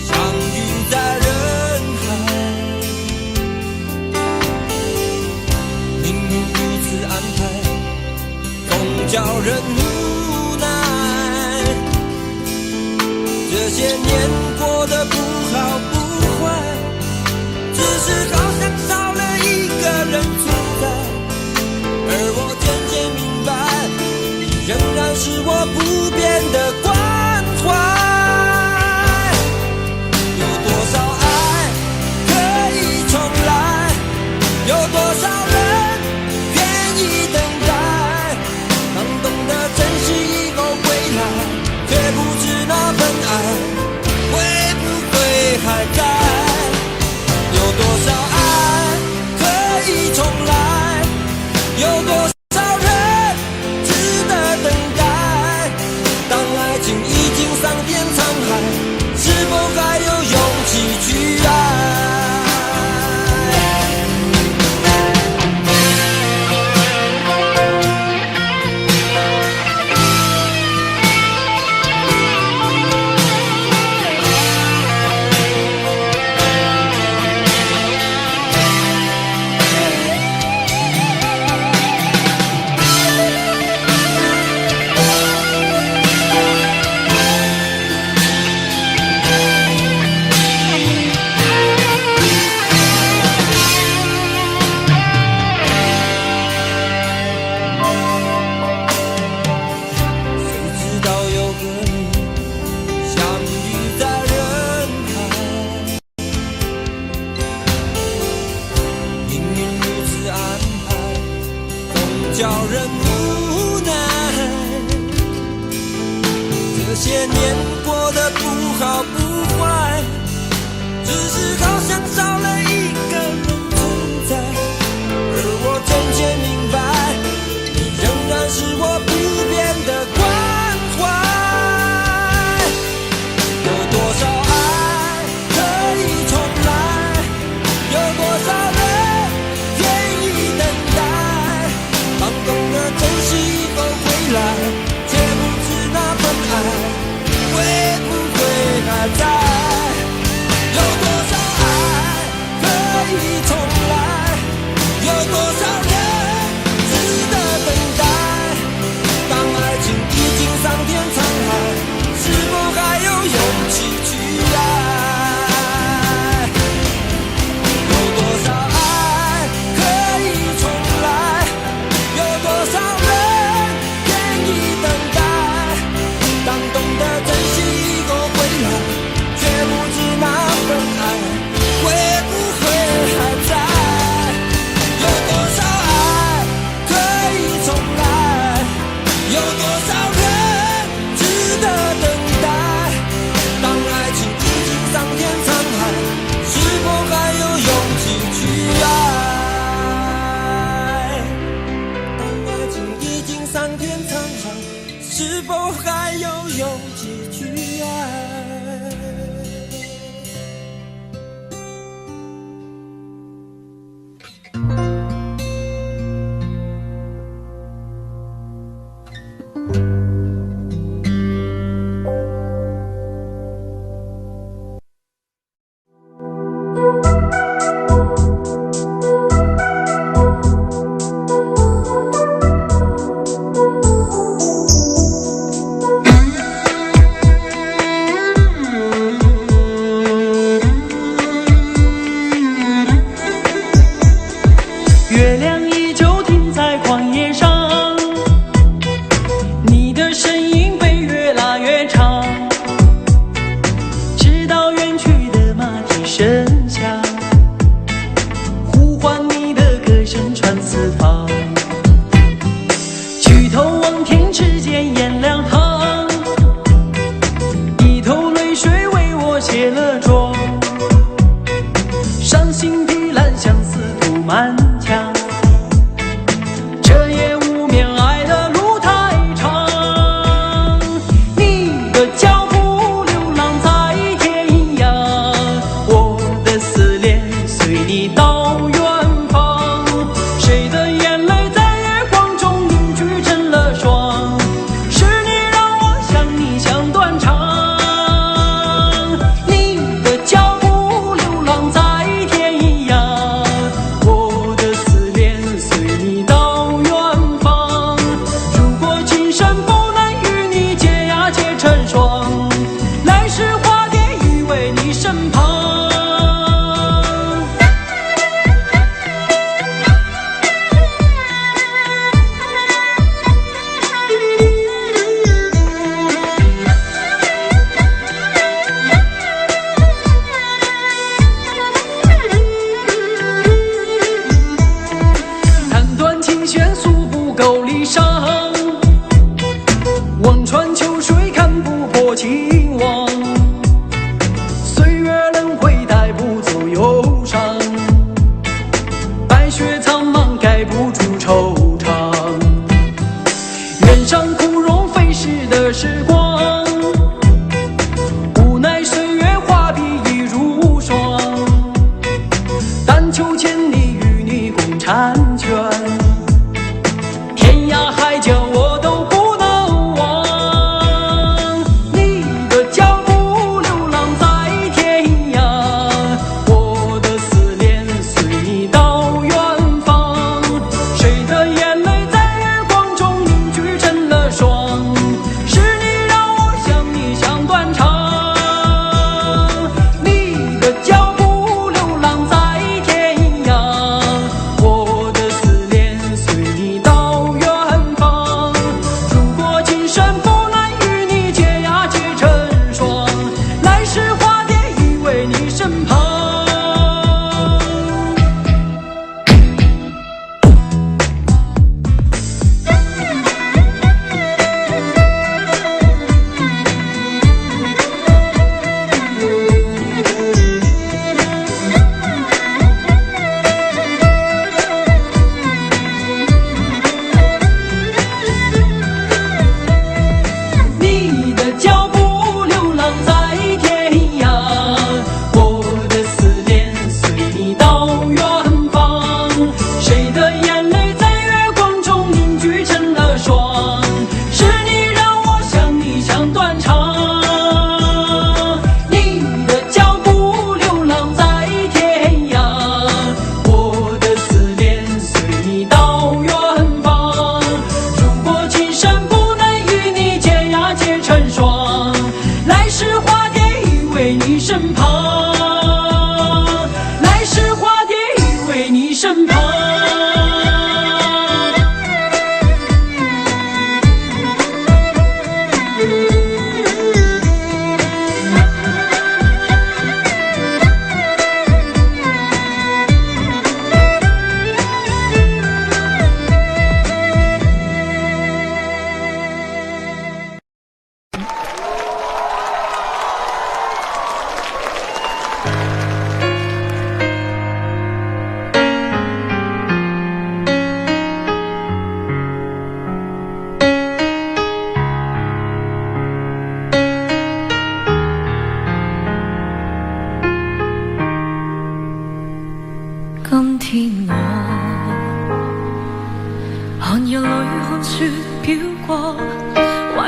相遇在人海，命运如此安排，总叫人无奈。这些年过得不好不坏，只是好像少了一个人存在，而我渐渐明白，你仍然是我不变的关怀。有多少爱可以重来，有多少人愿意等待，当懂得珍惜以后归来，却不知那份爱会不会还在。有多少爱可以重来，有多少人值得等待，当爱些年过得不好不坏，只是好像少了一个人存在。而我渐渐明白，你仍然是我不变的关怀。有多少爱可以重来？有多少人愿意等待？当懂得珍惜以后回来，却不知那份爱会不会还在？有多少爱可以重来？有多少人值得等待？当爱情已经桑田沧海，是否还有勇气去爱？有多少爱可以重来？有多少人愿意等待？当懂得珍惜以后回来，却不知那份爱会不会还在？有多少爱可以重来？有多少人值得等待？当爱情已经桑田沧海，是否还有勇气去爱？当爱情已经桑田沧海，是否还有勇气去爱？月亮依旧停在旷野上，你的身影被越拉越长，直到远去的马蹄声响，呼唤你的歌声传四方。举头望天，只见颜良堂，一头泪水为我卸了妆，伤心的兰相思涂满墙。这夜无眠，爱的路太长。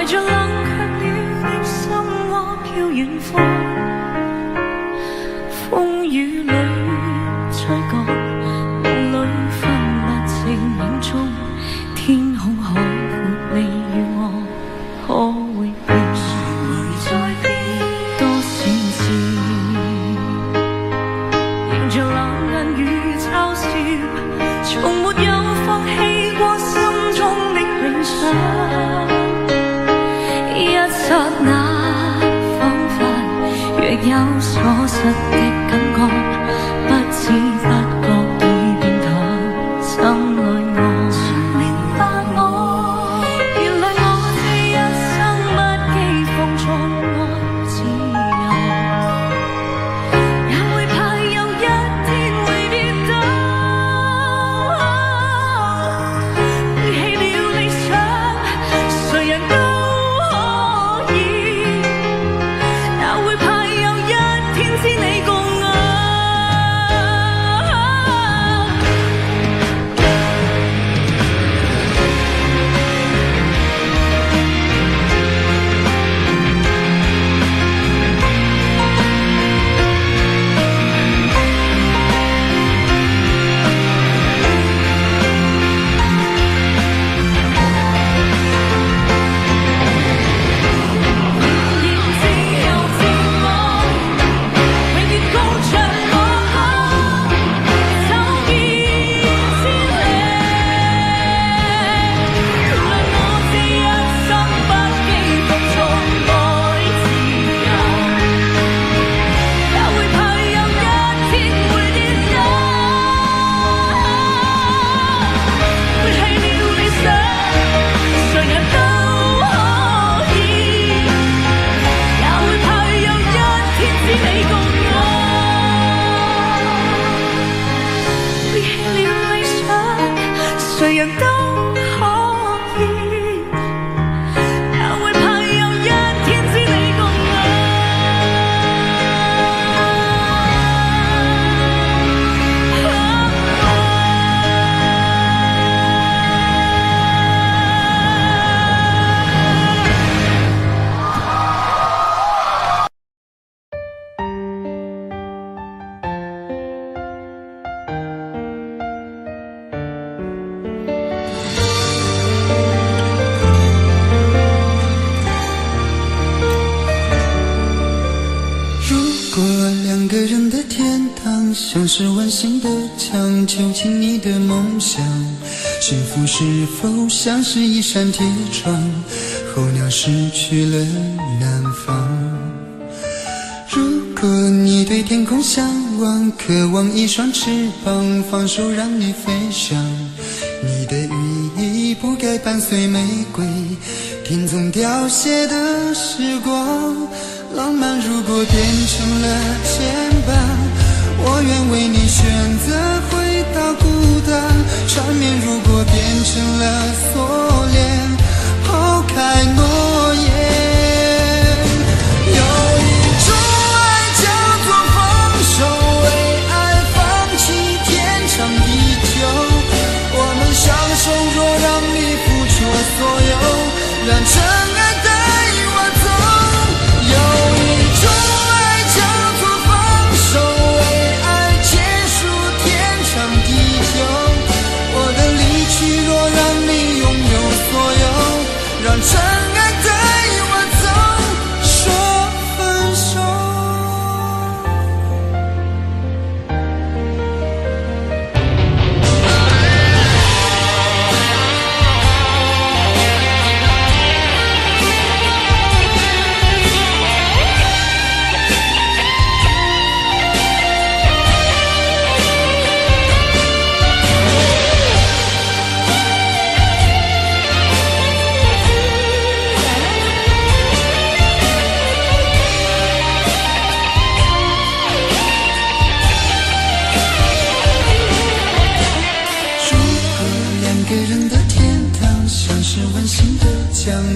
着冷卻了的心窩飄遠方，風雨裏吹角，夢裏分不清影蹤，天空海闊，你與我可會變？誰會在變？多算是迎着冷眼與嘲笑，從沒有放棄過心中的理想。一剎那彷彿若有所失的感覺，不知不覺已變淡，深愛我。請明白我，原來我這一生不羈放縱愛自由，也會怕有一天會跌倒，背棄了理想，誰人都可以，也會怕有一天知你共我。誰人都可以，也會怕有一天知你共我。如果两个人的天堂像是温馨的墙，囚禁你的梦想，幸福是否像是一扇铁窗，候鸟失去了南方。如果你对天空向往，渴望一双翅膀，放手让你飞翔，你的羽翼不该伴随玫瑰，听从凋谢的时光。浪漫如果变成了牵绊，我愿为你选择回到孤单。缠绵如果变成了锁链，抛开诺言。有一种爱叫做放手，为爱放弃天长地久。我们相守，若让你付出所有，让真爱带我走。有一种爱叫做放手，为爱结束天长地久。我的离去若让你拥有所有，让真爱带我走，说分手。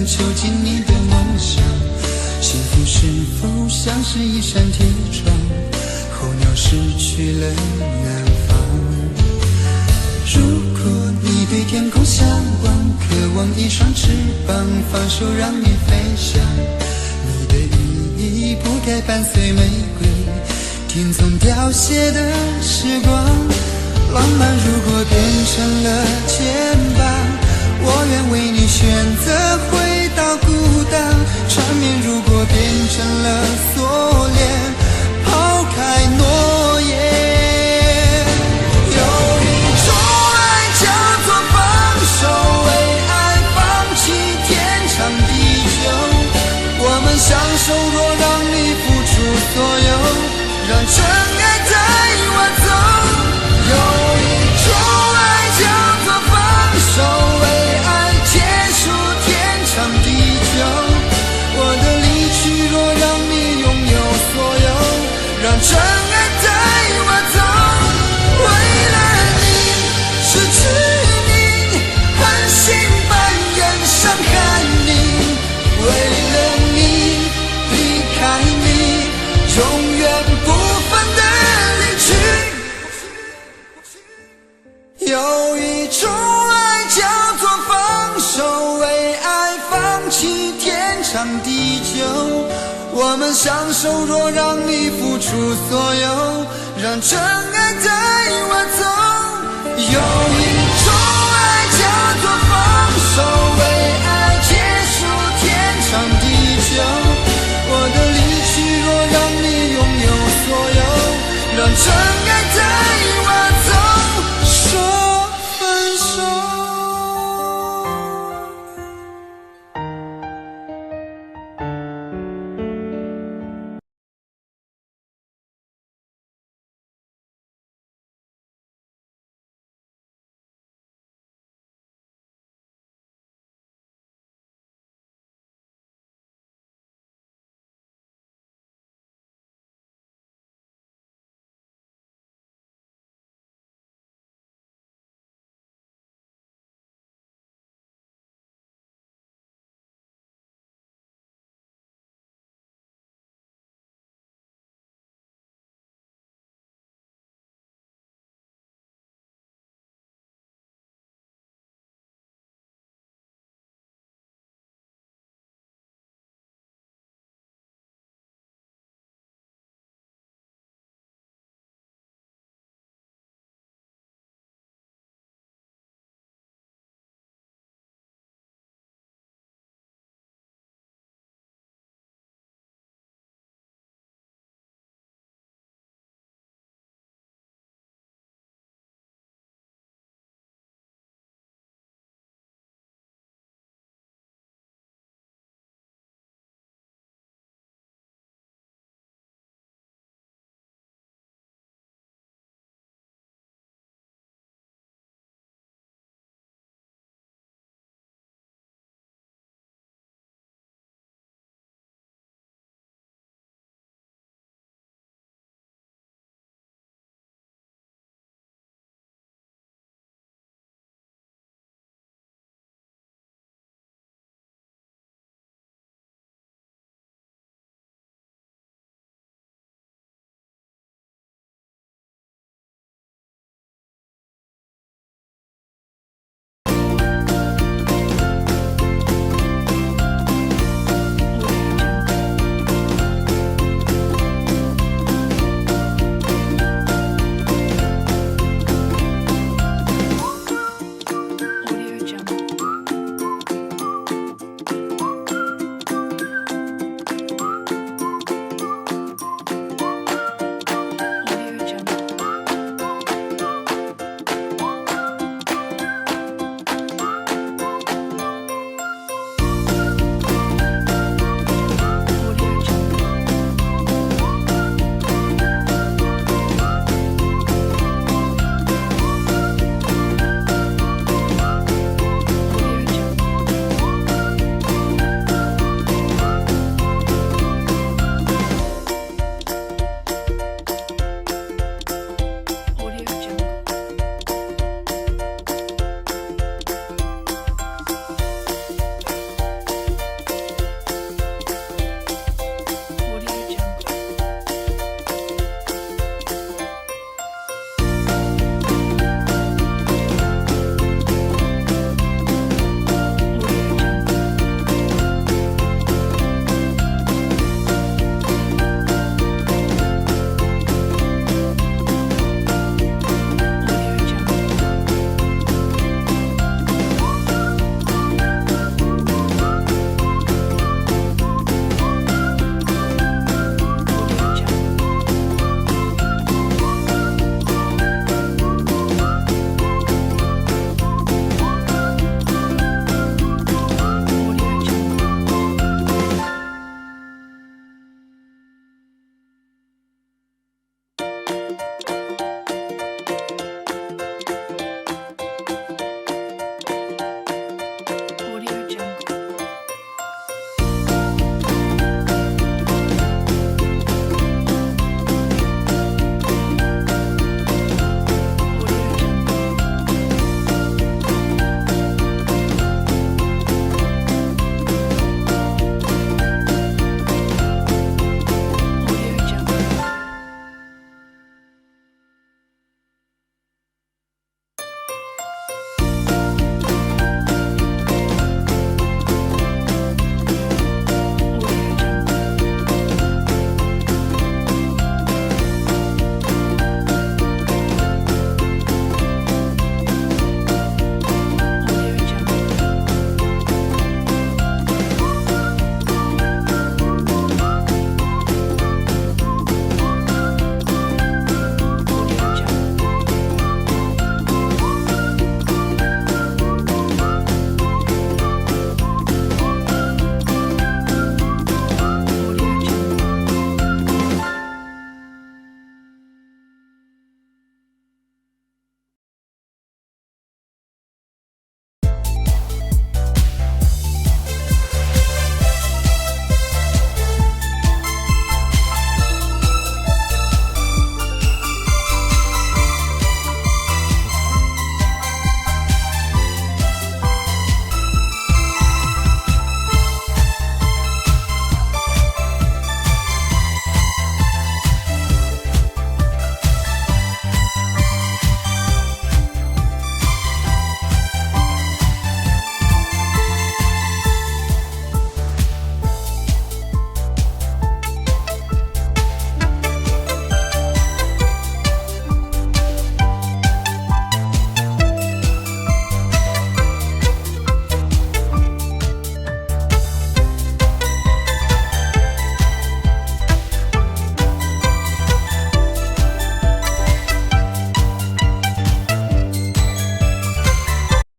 囚禁你的梦想，幸福是否像是一扇铁窗，候鸟失去了南方。如果你对天空向往，渴望一双翅膀，放手让你飞翔。你的羽翼不该伴随玫瑰，天空凋谢的时光。浪漫如果变成了肩膀，我愿为你选择回到孤岛。缠绵如果变成了锁链，抛开诺言。享受若让你付出所有，让真爱带我走。有一种爱叫做放手，为爱结束天长地久。我的离去若让你拥有所有，让真爱带我走。为了你失去你，狠心扮演伤害你，为了你爱你，永远不分的离去。有一种爱叫做放手，为爱放弃天长地久。我们相守，若让你付出所有，让真爱带我走。有一种爱叫做放手，为爱结束天长地久。我的离去若让你拥有所有，让真